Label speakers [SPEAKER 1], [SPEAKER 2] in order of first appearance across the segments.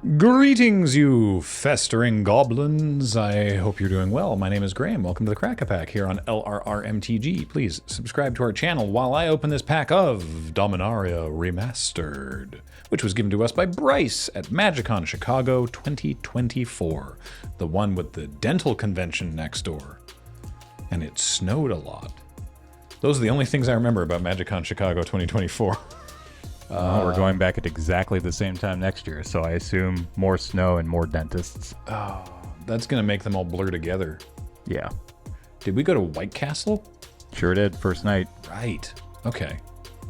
[SPEAKER 1] Greetings, you festering goblins. I hope you're doing well. My name is Graham. Welcome to the Crack-A-Pack here on LRRMTG. Please subscribe to our channel while I open this pack of Dominaria Remastered, which was given to us by Bryce at MagicCon Chicago 2024, the one with the dental convention next door. And it snowed a lot. Those are the only things I remember about MagicCon Chicago 2024.
[SPEAKER 2] We're going back at exactly the same time next year, so I assume more snow and more dentists.
[SPEAKER 1] Oh, that's going to make them all blur together.
[SPEAKER 2] Yeah.
[SPEAKER 1] Did we go to White Castle?
[SPEAKER 2] Sure did, first night.
[SPEAKER 1] Right. Okay.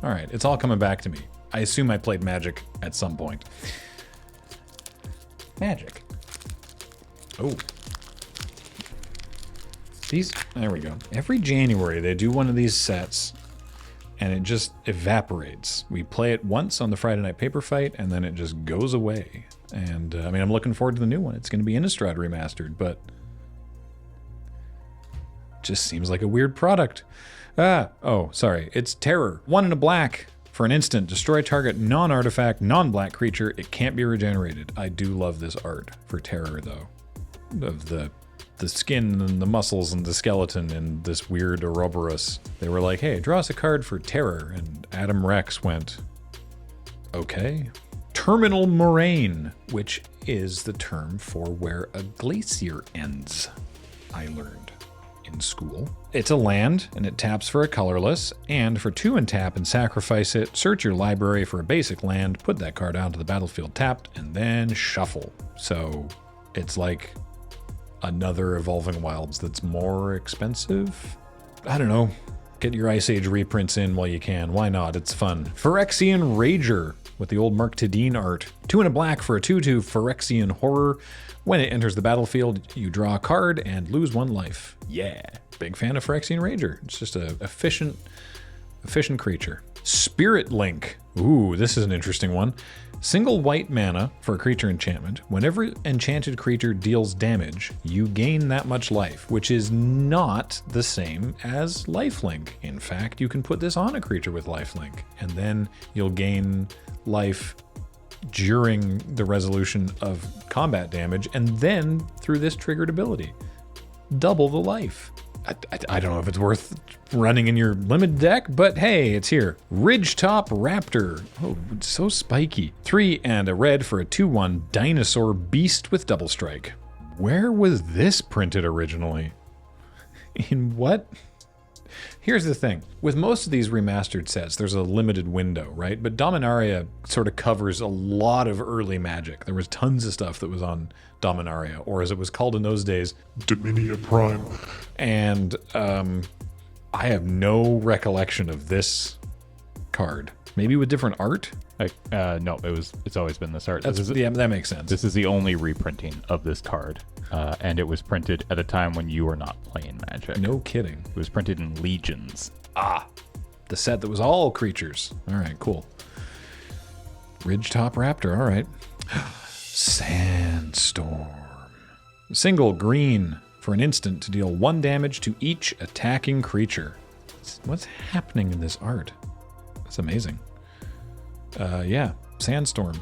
[SPEAKER 1] All right. It's all coming back to me. I assume I played Magic at some point. Magic. Oh. There we go. Every January they do one of these sets and it just evaporates. We play it once on the Friday Night Paper Fight and then it just goes away. And I mean, I'm looking forward to the new one. It's going to be Innistrad Remastered, but just seems like a weird product. Oh, sorry. It's Terror. 1 and a black. For an instant, destroy target non-artifact, non-black creature. It can't be regenerated. I do love this art for Terror, though. Of the skin and the muscles and the skeleton and this weird Ouroboros. They were like, hey, draw us a card for Terror. And Adam Rex went, okay. Terminal Moraine, which is the term for where a glacier ends, I learned in school. It's a land, and it taps for a colorless, and for 2 and tap and sacrifice it, search your library for a basic land, put that card out to the battlefield tapped, and then shuffle. So it's like another Evolving Wilds that's more expensive? I don't know. Get your Ice Age reprints in while you can. Why not? It's fun. Phyrexian Rager with the old Mark Tadine art. 2 and a black for a 2/2 Phyrexian Horror. When it enters the battlefield, you draw a card and lose 1 life. Yeah. Big fan of Phyrexian Rager. It's just a efficient creature. Spirit Link. Ooh, this is an interesting one. Single white mana for a creature enchantment. Whenever enchanted creature deals damage, you gain that much life, which is not the same as lifelink. In fact, you can put this on a creature with lifelink, and then you'll gain life during the resolution of combat damage, and then through this triggered ability, double the life. I don't know if it's worth running in your limited deck, but hey, it's here. Ridgetop Raptor. Oh, it's so spiky. 3 and a red for a 2/1 Dinosaur Beast with double strike. Where was this printed originally? In what? Here's the thing. With most of these remastered sets, there's a limited window, right? But Dominaria sort of covers a lot of early Magic. There was tons of stuff that was on Dominaria, or as it was called in those days,
[SPEAKER 3] Dominaria Prime.
[SPEAKER 1] And I have no recollection of this card. Maybe with different art?
[SPEAKER 2] No, it's always been this art.
[SPEAKER 1] That makes sense.
[SPEAKER 2] This is the only reprinting of this card, and it was printed at a time when you were not playing Magic.
[SPEAKER 1] No kidding.
[SPEAKER 2] It was printed in Legions.
[SPEAKER 1] Ah, the set that was all creatures. All right, cool. Ridgetop Raptor, all right. Sandstorm. Single green for an instant to deal 1 damage to each attacking creature. What's happening in this art? It's amazing. Yeah, Sandstorm.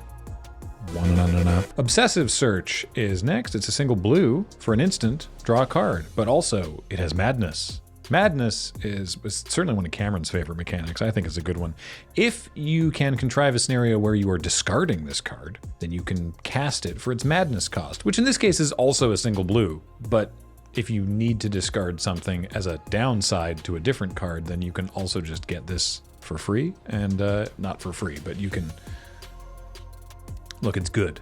[SPEAKER 1] 1 and up. Obsessive Search is next. It's a single blue for an instant, draw a card, but also it has Madness. Madness was certainly one of Cameron's favorite mechanics. I think it's a good one. If you can contrive a scenario where you are discarding this card, then you can cast it for its Madness cost, which in this case is also a single blue. But if you need to discard something as a downside to a different card, then you can also just get this for free. And not for free, but you can... Look, it's good.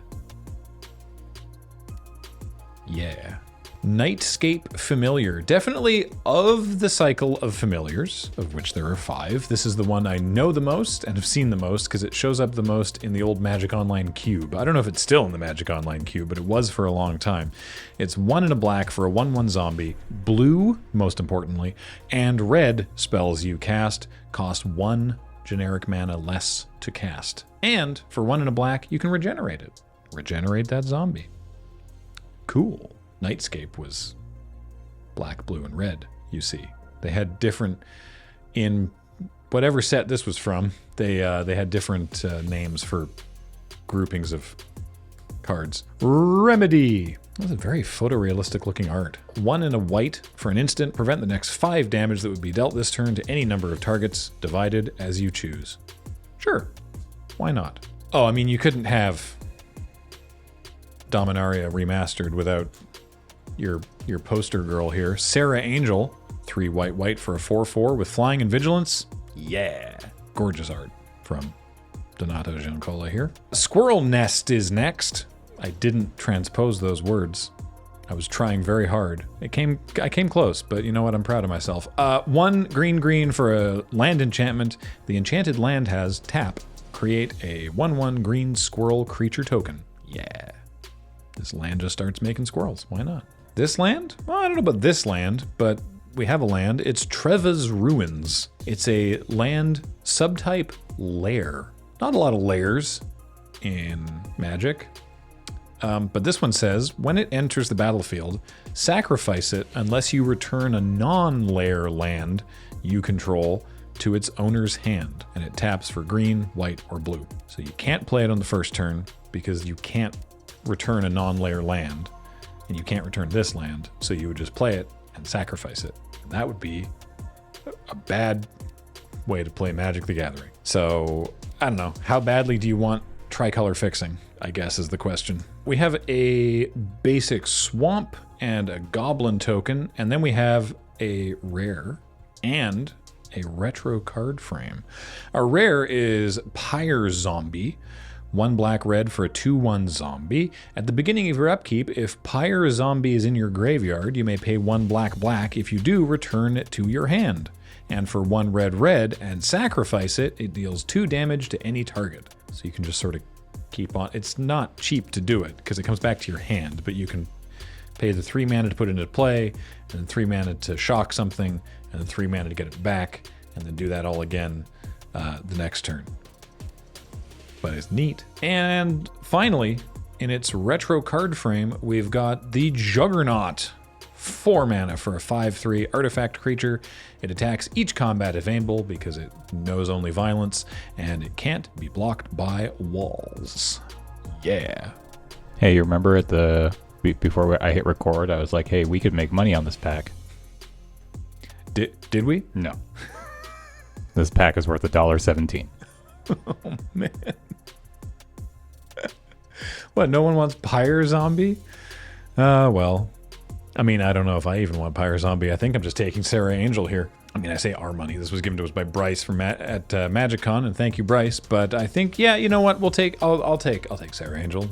[SPEAKER 1] Yeah. Nightscape Familiar. Definitely of the cycle of familiars, of which there are 5. This is the one I know the most and have seen the most because it shows up the most in the old Magic Online cube. I don't know if it's still in the Magic Online cube, but it was for a long time. It's 1 and a black for a 1/1 zombie. Blue, most importantly, and red spells you cast cost 1 generic mana less to cast. And for 1 and a black, you can regenerate it. Regenerate that zombie. Cool. Nightscape was black, blue, and red, you see. They had different, in whatever set this was from, they had different names for groupings of cards. Remedy. That's a very photorealistic looking art. 1 and a white for an instant. Prevent the next 5 damage that would be dealt this turn to any number of targets, divided as you choose. Sure. Why not? Oh, I mean, you couldn't have Dominaria Remastered without your poster girl here. Sarah Angel. 3 white for a 4/4 with flying and vigilance. Yeah. Gorgeous art from Donato Giancola here. Squirrel Nest is next. I didn't transpose those words. I was trying very hard. I came close, but you know what? I'm proud of myself. 1 green for a land enchantment. The enchanted land has tap. Create a 1/1 green squirrel creature token. Yeah. This land just starts making squirrels. Why not? This land? Well, I don't know about this land, but we have a land. It's Treva's Ruins. It's a land subtype lair. Not a lot of layers in Magic. But this one says, when it enters the battlefield, sacrifice it unless you return a non-lair land you control to its owner's hand. And it taps for green, white, or blue. So you can't play it on the first turn because you can't return a non-lair land. And you can't return this land. So you would just play it and sacrifice it. That would be a bad way to play Magic the Gathering. So, I don't know. How badly do you want tricolor fixing, I guess is the question. We have a basic swamp and a goblin token, and then we have a rare and a retro card frame. Our rare is Pyre Zombie. 1 black-red for a 2/1 zombie. At the beginning of your upkeep, if Pyre Zombie is in your graveyard, you may pay 1 black. If you do, return it to your hand. And for 1 red and sacrifice it, it deals 2 damage to any target. So you can just sort of keep on. It's not cheap to do it because it comes back to your hand, but you can pay the 3 mana to put it into play, and then 3 mana to shock something, and then 3 mana to get it back, and then do that all again the next turn. But it's neat. And finally, in its retro card frame, we've got the Juggernaut. 4 mana for a 5/3 artifact creature. It attacks each combat if available because it knows only violence, and it can't be blocked by walls. Yeah.
[SPEAKER 2] Hey, you remember before I hit record, I was like, hey, we could make money on this pack.
[SPEAKER 1] Did we?
[SPEAKER 2] No. This pack is worth $1.17.
[SPEAKER 1] Oh, man. What, no one wants Pyre Zombie? Well, I mean, I don't know if I even want Pyre Zombie. I think I'm just taking Sarah Angel here. I mean, I say our money. This was given to us by Bryce from at MagicCon, and thank you, Bryce. But I think, yeah, you know what? I'll take Sarah Angel.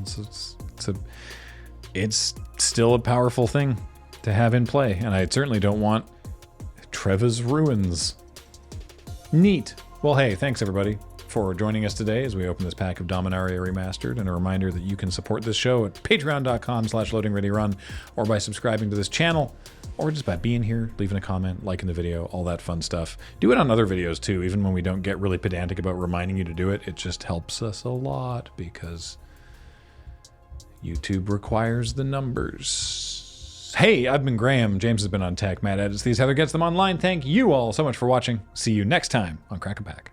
[SPEAKER 1] It's still a powerful thing to have in play, and I certainly don't want Treva's Ruins. Neat. Well, hey, thanks everybody for joining us today as we open this pack of Dominaria Remastered, and a reminder that you can support this show at patreon.com/loadingreadyrun, or by subscribing to this channel, or just by being here, leaving a comment, liking the video, all that fun stuff. Do it on other videos too, even when we don't get really pedantic about reminding you to do it. It just helps us a lot because YouTube requires the numbers. Hey, I've been Graham. James has been on tech. Matt edits these. Heather gets them online. Thank you all so much for watching. See you next time on Crack a Pack.